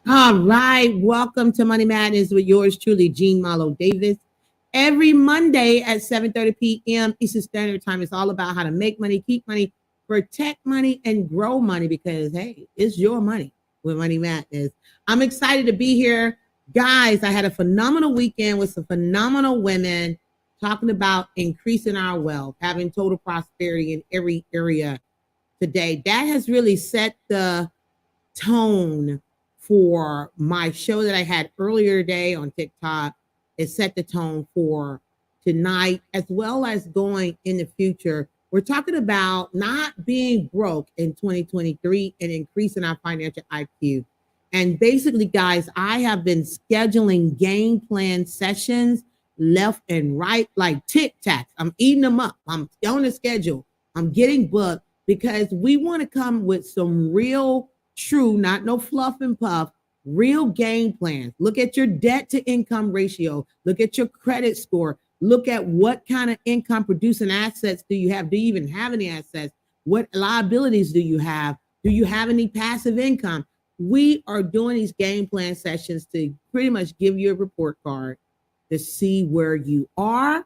All right, welcome to Money Madness with yours truly, Gene Marlo Davis. Every Monday at 7:30 p.m. Eastern Standard Time, it's all about how to make money, keep money, protect money, and grow money because, hey, it's your money with Money Madness. I'm excited to be here. Guys, I had a phenomenal weekend with some phenomenal women talking about increasing our wealth, having total prosperity in every area today. That has really set the tone for my show that I had earlier today on TikTok. It set the tone for tonight as well as going in the future. We're talking about not being broke in 2023 and increasing our financial IQ. And basically, guys, I have been scheduling game plan sessions left and right like Tic Tacs. I'm eating them up. I'm on the schedule. I'm getting booked because we want to come with some real true, not no fluff and puff, real game plans. Look at your debt to income ratio. Look at your credit score. Look at what kind of income producing assets do you have? Do you even have any assets? What liabilities do you have? Do you have any passive income? We are doing these game plan sessions to pretty much give you a report card to see where you are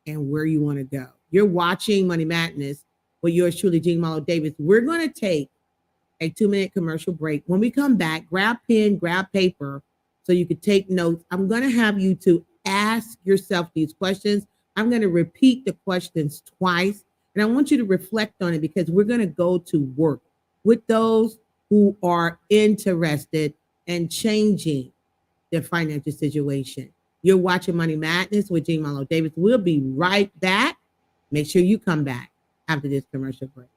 and where you want to go. You're watching Money Madness with yours truly, Gene Marlo Davis. We're going to take a 2-minute commercial break. When we come back, grab pen, grab paper so you can take notes. I'm going to have you to ask yourself these questions. I'm going to repeat the questions twice, and I want you to reflect on it because we're going to go to work with those who are interested in changing their financial situation. You're watching Money Madness with Gene Marlo Davis. We'll be right back. Make sure you come back after this commercial break.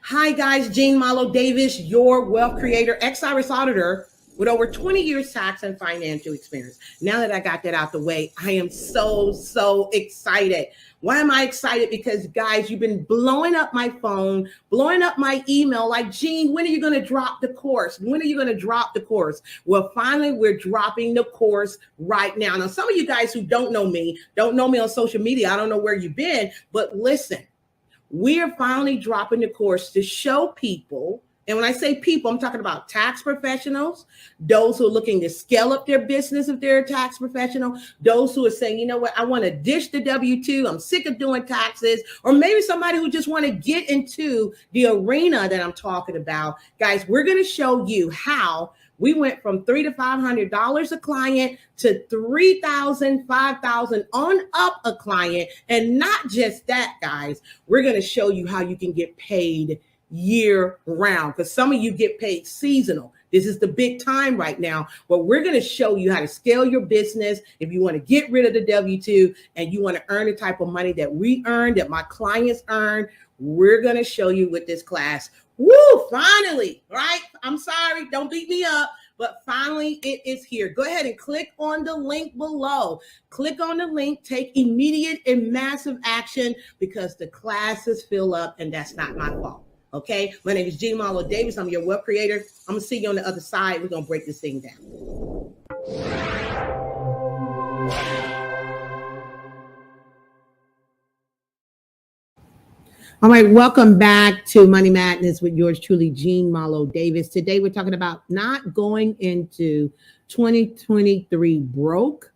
Hi, guys. Gene Marlo Davis, your wealth creator, ex-IRS auditor with over 20 years tax and financial experience. Now that I got that out the way, I am so excited. Why am I excited? Because, guys, you've been blowing up my phone, blowing up my email like, Gene, when are you going to drop the course? When are you going to drop the course? Well, finally, we're dropping the course right now. Now, some of you guys who don't know me on social media. I don't know where you've been, but listen. We are finally dropping the course to show people, and when I say people, I'm talking about tax professionals, those who are looking to scale up their business if they're a tax professional, those who are saying, you know what, I want to ditch the W-2, I'm sick of doing taxes, or maybe somebody who just want to get into the arena that I'm talking about. Guys, we're going to show you how we went from $300 to $500 a client to $3,000, $5,000 on up a client. And not just that, guys, we're going to show you how you can get paid year round because some of you get paid seasonal. This is the big time right now, but we're going to show you how to scale your business. If you want to get rid of the W-2 and you want to earn the type of money that we earn, that my clients earn, we're going to show you with this class. Woo, finally, right? I'm sorry, don't beat me up, but finally it is here. Go ahead and click on the link below. Click on the link, take immediate and massive action because the classes fill up and that's not my fault. Okay, my name is Gene Marlo Davis. I'm your web creator. I'm gonna see you on the other side. We're gonna break this thing down. All right, welcome back to Money Madness with yours truly, Gene Marlo Davis. Today we're talking about not going into 2023 broke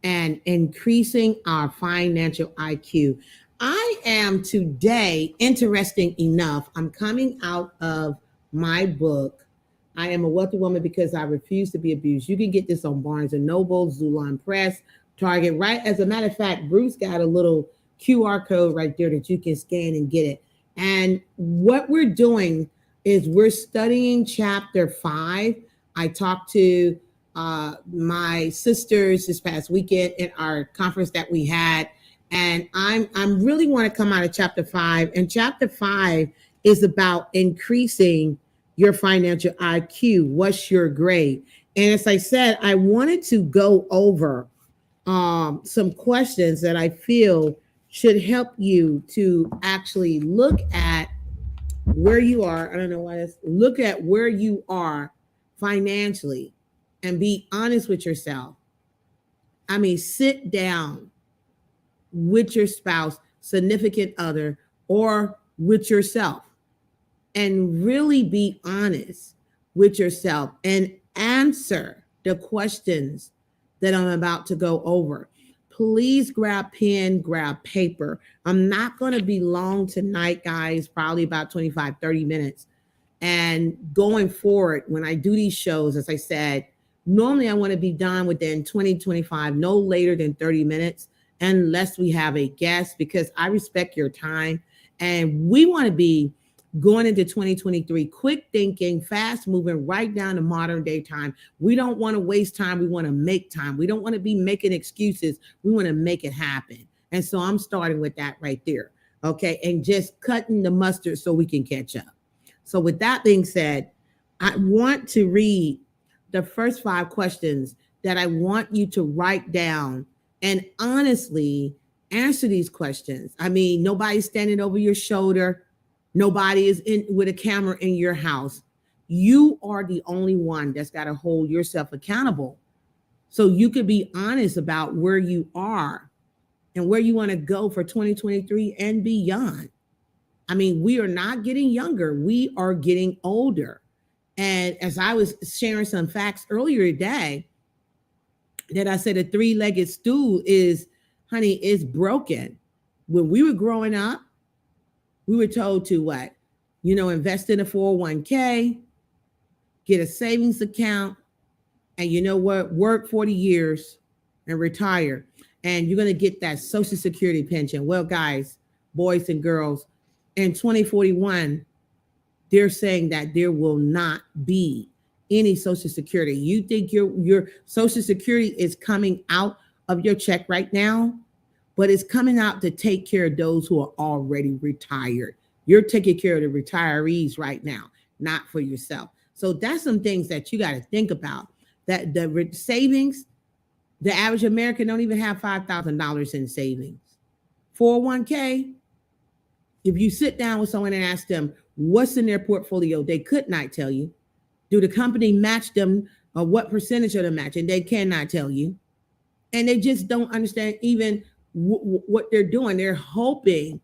and increasing our financial IQ. I am today, interesting enough, I'm coming out of my book. I am a wealthy woman because I refuse to be abused. You can get this on Barnes & Noble, Zulon Press, Target, right? As a matter of fact, Bruce got a little QR code right there that you can scan and get it. And what we're doing is we're studying chapter 5. I talked to my sisters this past weekend at our conference that we had, and I'm really want to come out of chapter 5. And chapter 5 is about increasing your financial IQ. What's your grade? And as I said, I wanted to go over some questions that I feel should help you to actually look at where you are. I don't know why this. Look at where you are financially and be honest with yourself. I mean, sit down with your spouse, significant other, or with yourself and really be honest with yourself and answer the questions that I'm about to go over. Please grab pen, grab paper. I'm not going to be long tonight, guys, probably about 25, 30 minutes. And going forward, when I do these shows, as I said, normally I want to be done within 20, 25, no later than 30 minutes, unless we have a guest, because I respect your time. And we want to be going into 2023, quick thinking, fast moving, right down to modern day time. We don't want to waste time. We want to make time. We don't want to be making excuses. We want to make it happen. And so I'm starting with that right there. Okay. And just cutting the mustard so we can catch up. So with that being said, I want to read the first 5 questions that I want you to write down and honestly answer these questions. I mean, nobody's standing over your shoulder. Nobody is in with a camera in your house. You are the only one that's got to hold yourself accountable. So you could be honest about where you are and where you want to go for 2023 and beyond. I mean, we are not getting younger. We are getting older. And as I was sharing some facts earlier today, that I said a 3-legged stool is broken. When we were growing up, we were told to what? Invest in a 401k, get a savings account, and you know what? Work 40 years and retire. And you're going to get that Social Security pension. Well, guys, boys and girls, in 2041, they're saying that there will not be any Social Security. You think your Social Security is coming out of your check right now, but it's coming out to take care of those who are already retired. You're taking care of the retirees right now, not for yourself. So that's some things that you got to think about. That the savings, the average American don't even have $5,000 in savings. 401k, if you sit down with someone and ask them what's in their portfolio, they could not tell you. Do the company match them, or what percentage of the matching? They cannot tell you. And they just don't understand even what they're doing. They're hoping,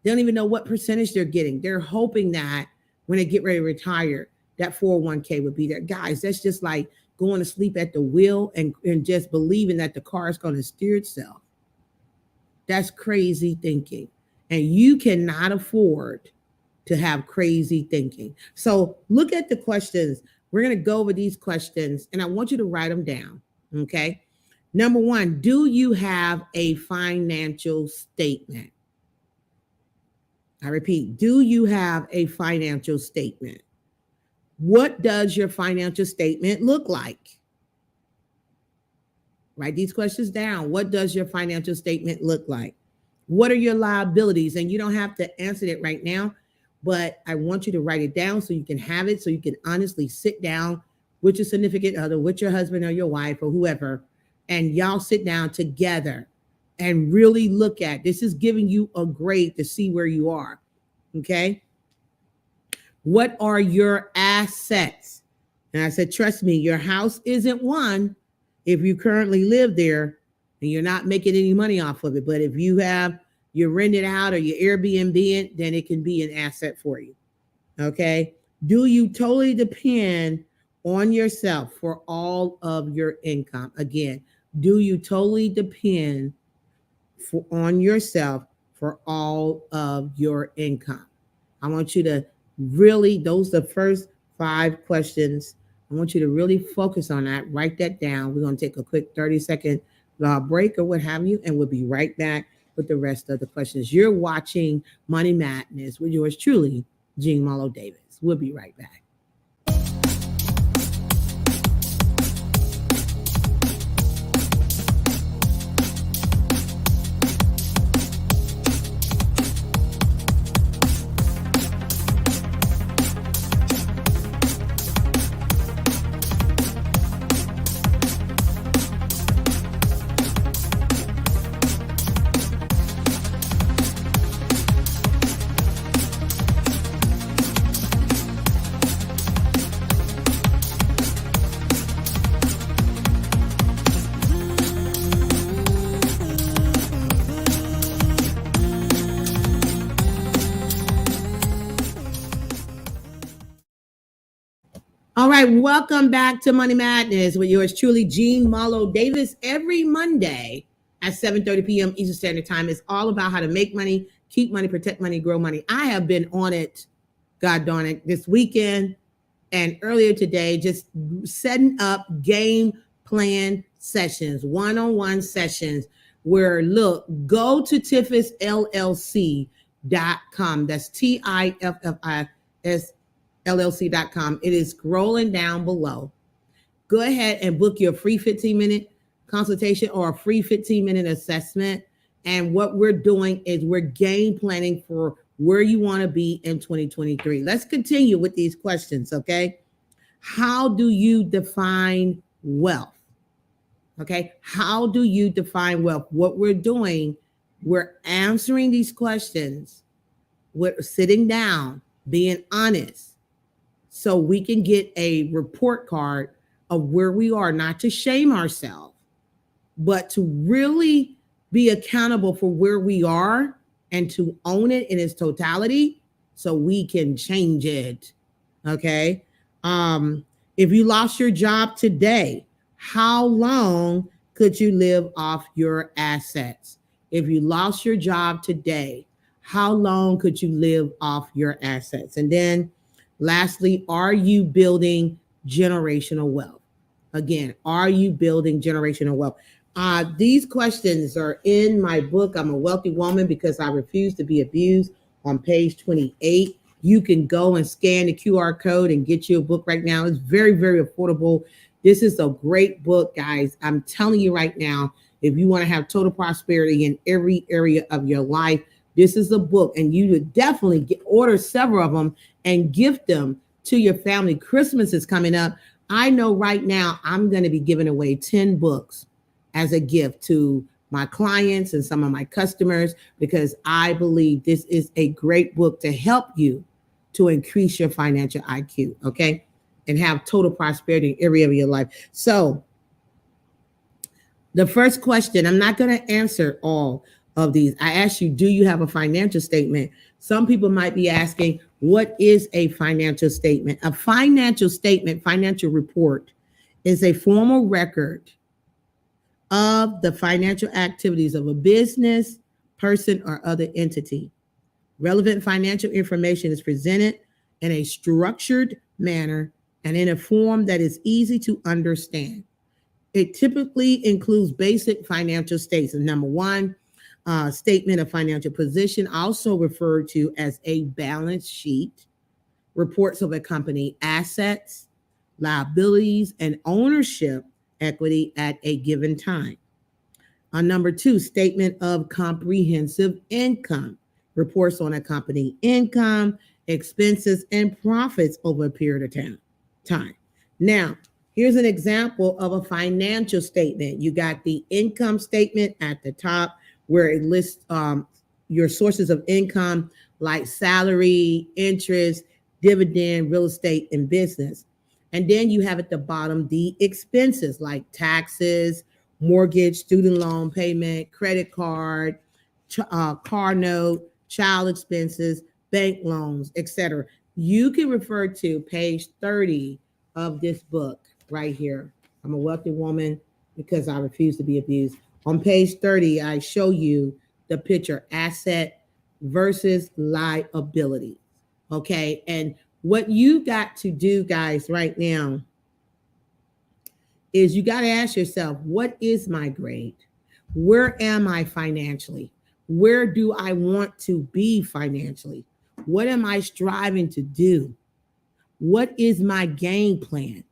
they don't even know what percentage they're getting. They're hoping that when they get ready to retire, that 401k would be there. Guys, that's just like going to sleep at the wheel and just believing that the car is going to steer itself. That's crazy thinking. And you cannot afford to have crazy thinking. So look at the questions. We're going to go over these questions and I want you to write them down. Okay. Number 1, do you have a financial statement? I repeat, do you have a financial statement? What does your financial statement look like? Write these questions down. What does your financial statement look like? What are your liabilities? And you don't have to answer it right now, but I want you to write it down so you can have it, so you can honestly sit down with your significant other, with your husband or your wife or whoever, and y'all sit down together and really look at this. Is giving you a grade to see where you are. Okay. What are your assets? And I said, trust me, your house isn't one if you currently live there and you're not making any money off of it. But if you rent it out or you Airbnb it, then it can be an asset for you. Okay. Do you totally depend on yourself for all of your income? Again, do you totally depend on yourself for all of your income? I want you to really, those are the first 5 questions. I want you to really focus on that. Write that down. We're going to take a quick 30-second break or what have you, and we'll be right back with the rest of the questions. You're watching Money Madness with yours truly, Jean Marlo Davis. We'll be right back. right, welcome back to Money Madness with yours truly, Jean Marlo Davis. Every Monday at 7:30 p.m. Eastern Standard Time. It's all about how to make money, keep money, protect money, grow money. I have been on it, God darn it, this weekend and earlier today, just setting up game plan sessions, one-on-one sessions where, look, go to TiffisLLC.com. That's TIFFIS LLC.com. It is scrolling down below. Go ahead and book your free 15-minute consultation or a free 15-minute assessment. And what we're doing is we're game planning for where you want to be in 2023. Let's continue with these questions, okay? How do you define wealth? Okay, how do you define wealth? What we're doing, we're answering these questions. We're sitting down, being honest, so we can get a report card of where we are, not to shame ourselves, but to really be accountable for where we are and to own it in its totality so we can change it. Okay. If you lost your job today, how long could you live off your assets? If you lost your job today, how long could you live off your assets? And then lastly, are you building generational wealth? Again, are you building generational wealth? These questions are in my book, I'm a Wealthy Woman Because I Refuse to Be Abused, on page 28. You can go and scan the QR code and get you a book right now. It's very, very affordable. This is a great book, guys. I'm telling you right now, if you want to have total prosperity in every area of your life, this is a book, and you would definitely order several of them and gift them to your family. Christmas is coming up. I know right now I'm going to be giving away 10 books as a gift to my clients and some of my customers, because I believe this is a great book to help you to increase your financial IQ, okay? And have total prosperity in every area of your life. So the first question, I'm not going to answer all of these. I asked you, do you have a financial statement? Some people might be asking, what is a financial statement? A financial statement, financial report, is a formal record of the financial activities of a business, person, or other entity. Relevant financial information is presented in a structured manner and in a form that is easy to understand. It typically includes basic financial statements. Number one, statement of financial position, also referred to as a balance sheet, reports of a company assets, liabilities, and ownership equity at a given time. Number two, statement of comprehensive income, reports on a company income, expenses, and profits over a period of time. Now, here's an example of a financial statement. You got the income statement at the top where it lists your sources of income like salary, interest, dividend, real estate, and business. And then you have at the bottom the expenses like taxes, mortgage, student loan payment, credit card, car note, child expenses, bank loans, etc. You can refer to page 30 of this book right here. I'm a Wealthy Woman Because I Refuse to Be Abused. On page 30, I show you the picture, asset versus liability. Okay. And what you got to do, guys, right now is you got to ask yourself, what is my grade? Where am I financially? Where do I want to be financially? What am I striving to do? What is my game plan?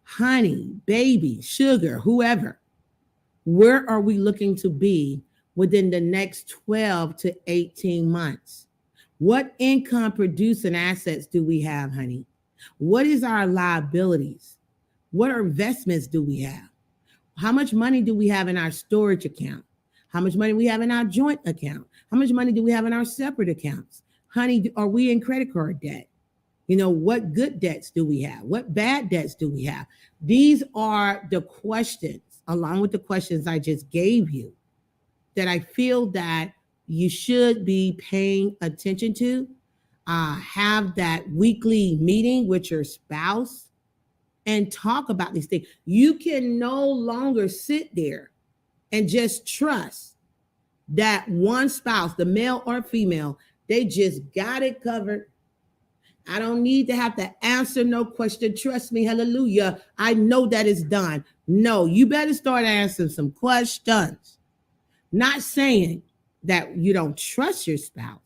Honey, baby, sugar, whoever. Where are we looking to be within the next 12 to 18 months? What income producing assets do we have, honey? What is our liabilities? What investments do we have? How much money do we have in our storage account? How much money we have in our joint account? How much money do we have in our separate accounts? Honey, are we in credit card debt? You know, what good debts do we have? What bad debts do we have? These are the questions, along with the questions I just gave you, that I feel that you should be paying attention to. Have that weekly meeting with your spouse and talk about these things. You can no longer sit there and just trust that one spouse, the male or female, they just got it covered. I don't need to have to answer no question. Trust me, hallelujah. I know that it's done. No, you better start answering some questions. Not saying that you don't trust your spouse,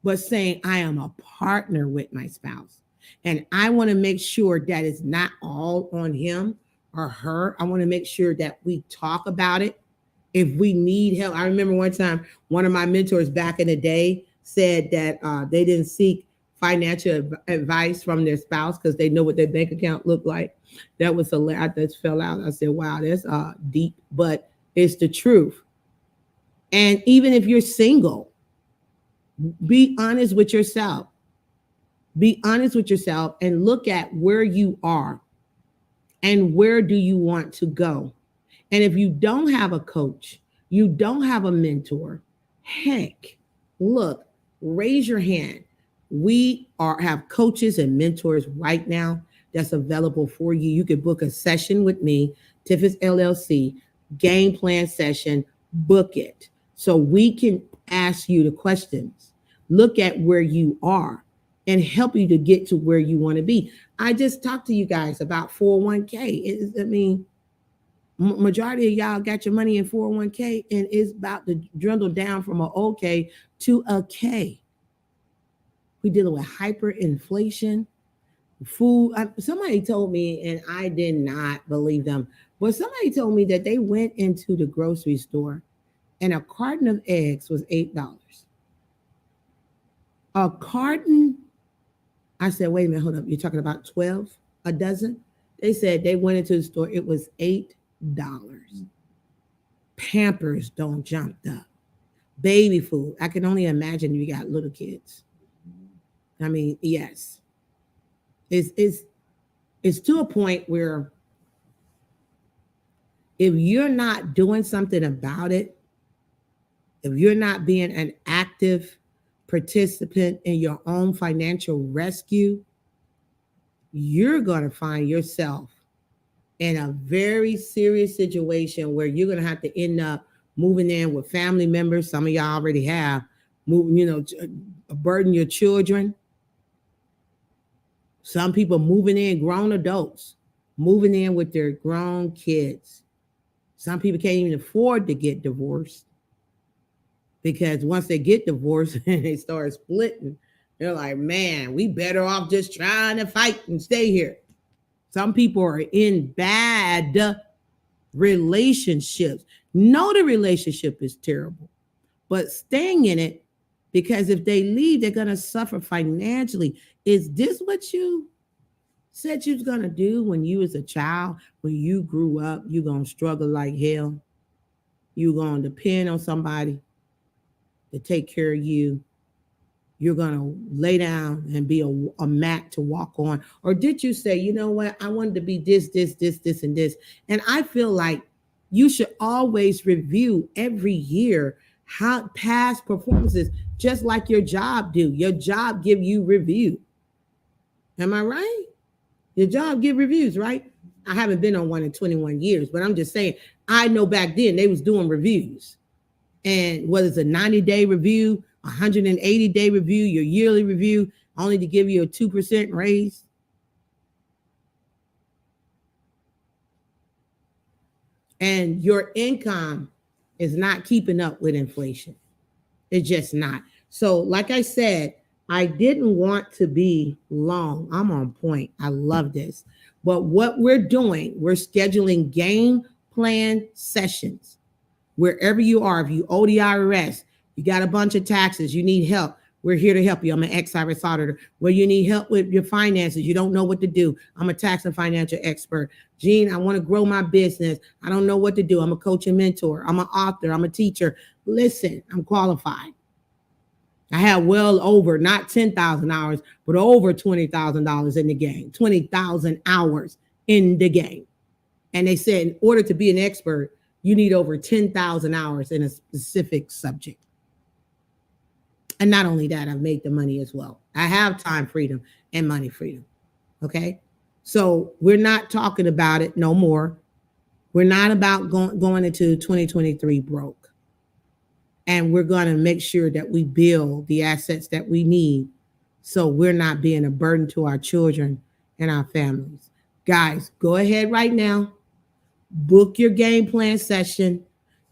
but saying I am a partner with my spouse. And I want to make sure that it's not all on him or her. I want to make sure that we talk about it. If we need help, I remember one time, one of my mentors back in the day said that they didn't seek financial advice from their spouse because they know what their bank account looked like. That was I just fell out. I said, wow, that's deep, but it's the truth. And even if you're single, be honest with yourself. Be honest with yourself and look at where you are and where do you want to go. And if you don't have a coach, you don't have a mentor, heck, look, raise your hand. We have coaches and mentors right now that's available for you. You can book a session with me, Tiffis LLC, game plan session, book it. So we can ask you the questions, look at where you are and help you to get to where you want to be. I just talked to you guys about 401k. Majority of y'all got your money in 401k and it's about to dwindle down from an OK to a K. We're dealing with hyperinflation, food. Somebody told me, and I did not believe them, but somebody told me that they went into the grocery store and a carton of eggs was $8. A carton, I said, wait a minute, hold up. You're talking about 12 a dozen? They said they went into the store, it was $8. Pampers don't jump up. Baby food. I can only imagine you got little kids. I mean, yes. It's to a point where if you're not doing something about it, if you're not being an active participant in your own financial rescue, you're going to find yourself in a very serious situation where you're going to have to end up moving in with family members. Some of y'all already have moving, burden your children. Some people moving in, grown adults, moving in with their grown kids. Some people can't even afford to get divorced because once they get divorced and they start splitting, they're like, man, we better off just trying to fight and stay here. Some people are in bad relationships. Know the relationship is terrible, but staying in it, because if they leave, they're going to suffer financially. Is this what you said you was going to do when you was a child? When you grew up, you're going to struggle like hell. You're going to depend on somebody to take care of you. You're going to lay down and be a mat to walk on? Or did you say, you know what, I wanted to be this, and this? And I feel like you should always review every year how past performances, just like your job do. Your job give you review. Am I right? Your job give reviews, right? I haven't been on one in 21 years, but I'm just saying, I know back then they was doing reviews. And whether it's a 90-day review, 180-day review, your yearly review, only to give you a 2% raise. And your income is not keeping up with inflation. It's just not. So like I said, I didn't want to be long. I'm on point. I love this. But what we're doing, we're scheduling game plan sessions. Wherever you are, if you owe the IRS, you got a bunch of taxes, you need help, we're here to help you. I'm an ex-IRS auditor. Where you need help with your finances, you don't know what to do, I'm a tax and financial expert. Jean, I want to grow my business, I don't know what to do, I'm a coach and mentor, I'm an author, I'm a teacher. Listen, I'm qualified. I have well over, not 10,000 hours, but over $20,000 in the game, 20,000 hours in the game. And they said, in order to be an expert, you need over 10,000 hours in a specific subject. And not only that, I've made the money as well. I have time freedom and money freedom. Okay. So we're not talking about it no more. We're not about going into 2023 broke. And we're going to make sure that we build the assets that we need so we're not being a burden to our children and our families. Guys, go ahead right now. Book your game plan session.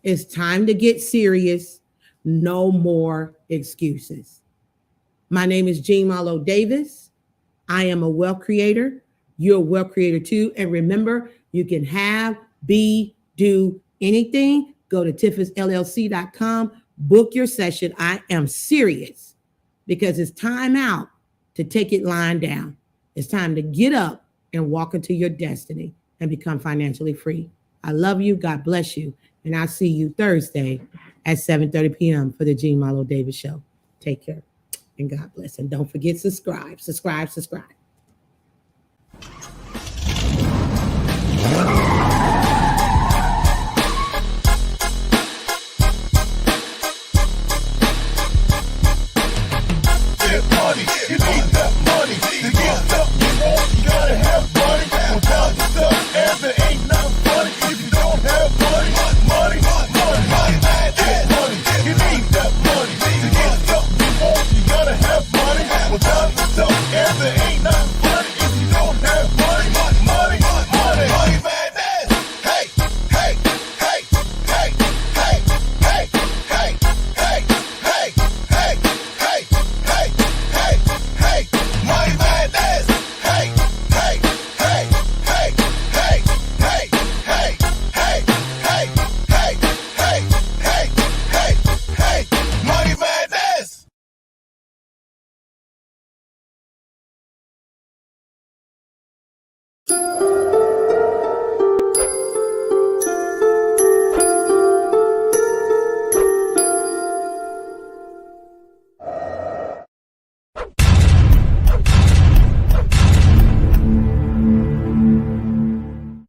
It's time to get serious. No more excuses. My name is Jean Malo Davis. I am a wealth creator. You're a wealth creator too. And remember, you can have, be, do anything. Go to tiffinsllc.com. Book your session. I am serious because it's time out to take it lying down. It's time to get up and walk into your destiny and become financially free. I love you. God bless you. And I'll see you Thursday at 7:30 p.m. for the Jean Malo Davis Show. Take care and God bless. And don't forget, subscribe. Get money.